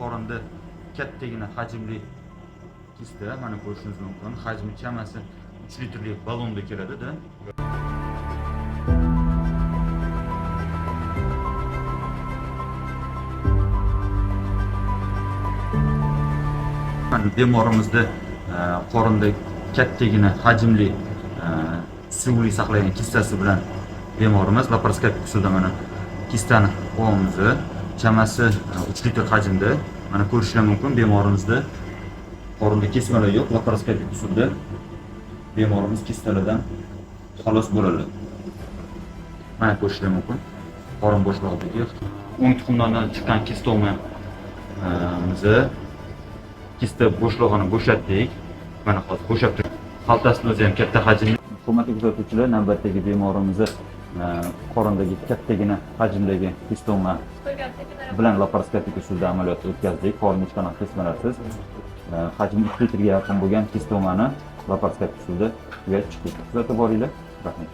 qorinda kattagina hajmli kista, mana ko'rishingiz mumkin. Hajmi chamasi 3 litrlik ballonda keladi-da. Bemorimizda qorinda kattagina hajmli suvli saqlagan kistasi bilan bemorimiz laparoskopik usulda mana kistani olyapmiz. Chamasi 3 litr hajmda. Mana ko'rishingiz mumkin, bemorimizda qorinda kesmalar yo'q. Laparoskopik usulda bemorimiz kistalardan xalos bo'ladi. Mana ko'rishingiz mumkin, qorin bo'shlig'idagi o'ng tuxumlardan chiqqan kistoma kista bo'shlig'ini bo'shatdik. Mana hozir bo'shab turibdi. Xaltasini o'zi ham katta hajmli. Hurmatli kuzatuvchilar, navbatdagi bemorimizni qorindagi kattagina hajmdagi kistoma bilan laparoskopik usulda amaliyot o'tkazdik. Qorin hech qanaqa kesmalarsiz. Hajmi 3 litrga yaqin bo'lgan kistomani laparoskopik usulda tugatib chiqdik. Kuzatib boringlar. Rahmat.